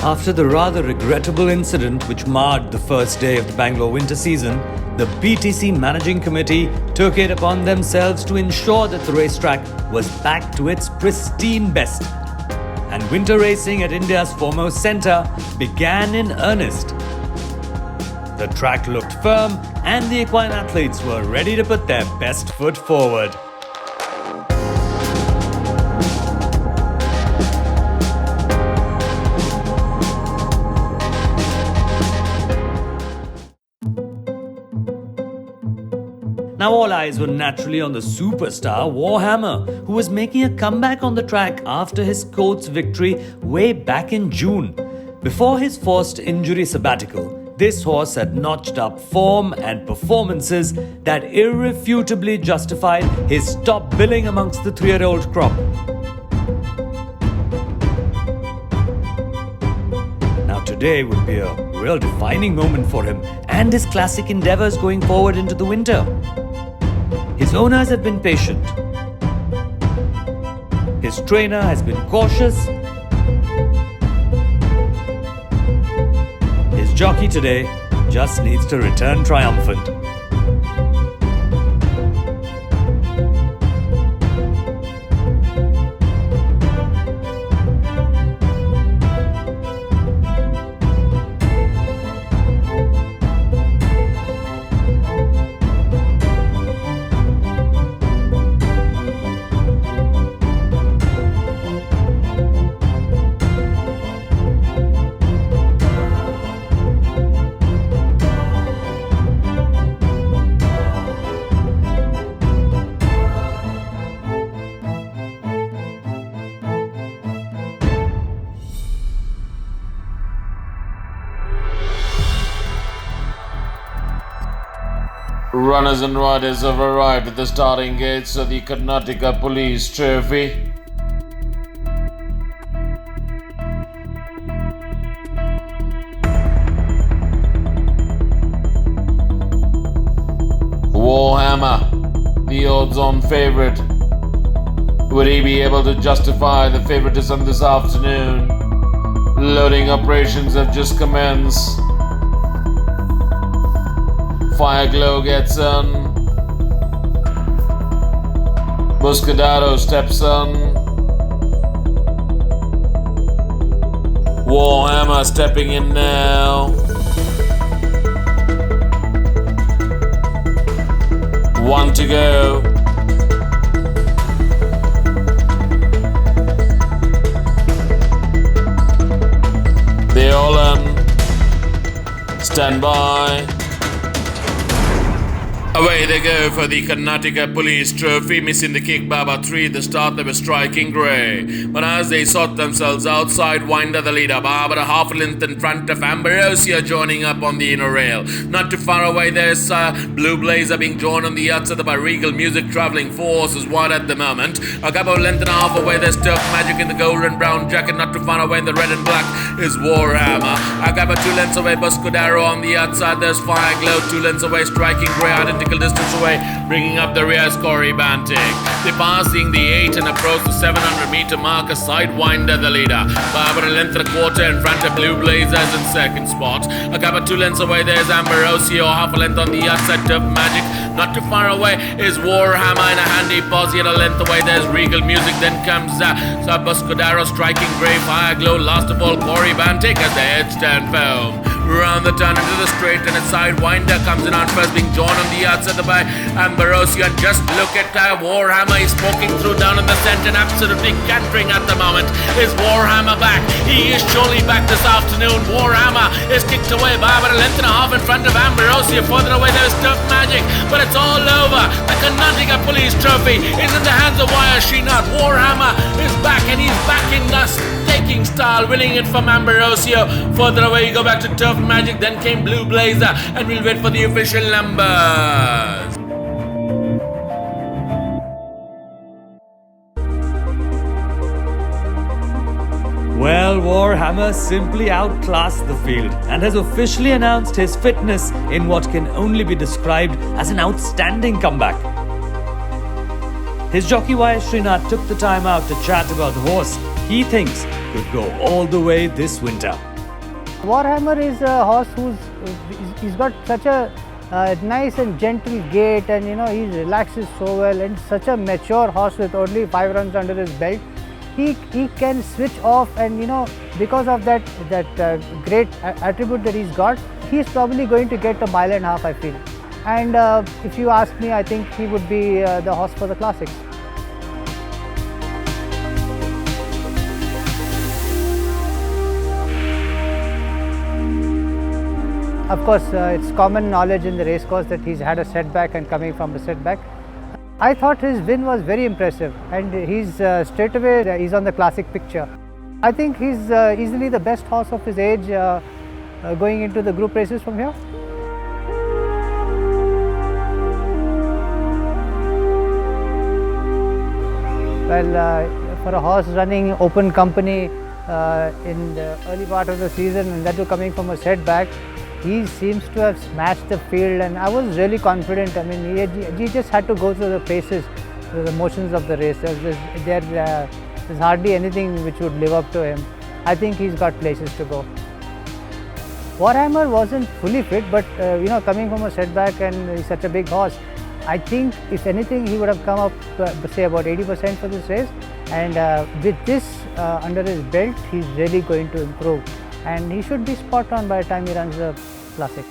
After the rather regrettable incident which marred the first day of the Bangalore winter season, the BTC Managing Committee took it upon themselves to ensure that the racetrack was back to its pristine best. And winter racing at India's foremost centre began in earnest. The track looked firm and the equine athletes were ready to put their best foot forward. Now all eyes were naturally on the superstar Warhammer, who was making a comeback on the track after his court's victory way back in June. Before his forced injury sabbatical, this horse had notched up form and performances that irrefutably justified his top billing amongst the 3-year-old crop. Now today would be a real defining moment for him and his classic endeavours going forward into the winter. His owners have been patient. His trainer has been cautious. His jockey today just needs to return triumphant. Runners and riders have arrived at the starting gates of the Karnataka Police Trophy. Warhammer, the odds-on favourite. Would he be able to justify the favouritism this afternoon? Loading operations have just commenced. Fire glow gets on. Buscadaro steps on. Warhammer stepping in now. One to go. They're all on. Stand by. Away they go for the Karnataka Police Trophy, missing the kick by about 3 at the start. They were striking grey, but as they sort themselves outside, Winder the leader by about a half length in front of Ambrosia, joining up on the inner rail. Not too far away there's Blue Blazer being drawn on the outside by Regal Music, travelling 4 horses wide at the moment. A couple of length and a half away there's Turf Magic in the gold and brown jacket. Not too far away in the red and black is Warhammer. A couple 2 lengths away Buscadaro on the outside. There's Fire Glow 2 lengths away, striking grey, identical distance away, bringing up the rear Corey Bantic. They passing the 8 and approach the 700 meter mark, a sidewinder the leader by about a length and a quarter in front of Blue Blazers in second spot. A couple 2 lengths away there's Ambrosio, half a length on the outside Turf Magic. Not too far away is Warhammer in a handy posse, at a length away there's Regal Music. Then comes Buscadaro striking grey, Fire Glow, last of all Corey Bantic as the heads turn foam. Round the turn into the straight and a sidewinder comes in on first, being drawn on the outside by Ambrosio. And just look at Warhammer, he's poking through down in the centre and absolutely cantering at the moment. Is Warhammer back? He is surely back this afternoon. Warhammer is kicked away by about a length and a half in front of Ambrosio. Further away there's Turf Magic, but it's all over. The Karnataka Police Trophy is in the hands of Srinath. Warhammer is back and he's back in the taking style, winning it from Ambrosio. Further away you go back to Turf Magic, then came Blue Blazer, and we'll wait for the official numbers. Well, Warhammer simply outclassed the field and has officially announced his fitness in what can only be described as an outstanding comeback. His jockey Srinath took the time out to chat about the horse he thinks could go all the way this winter. Warhammer is a horse he's got such a nice and gentle gait, and he relaxes so well, and such a mature horse with only 5 runs under his belt. He can switch off, and because of that great attribute that he's got, he's probably going to get a mile and a half, I feel. And if you ask me, I think he would be the horse for the classics. Of course, it's common knowledge in the racecourse that he's had a setback and coming from a setback. I thought his win was very impressive, and he's straight away he's on the classic picture. I think he's easily the best horse of his age going into the group races from here. Well, for a horse running open company in the early part of the season, and that too coming from a setback, he seems to have smashed the field, and I was really confident. I mean, he just had to go through the paces, through the motions of the race. There's hardly anything which would live up to him. I think he's got places to go. Warhammer wasn't fully fit, but coming from a setback, and he's such a big horse, I think if anything he would have come up say about 80% for this race, and with this under his belt, he's really going to improve, and he should be spot on by the time he runs the classic.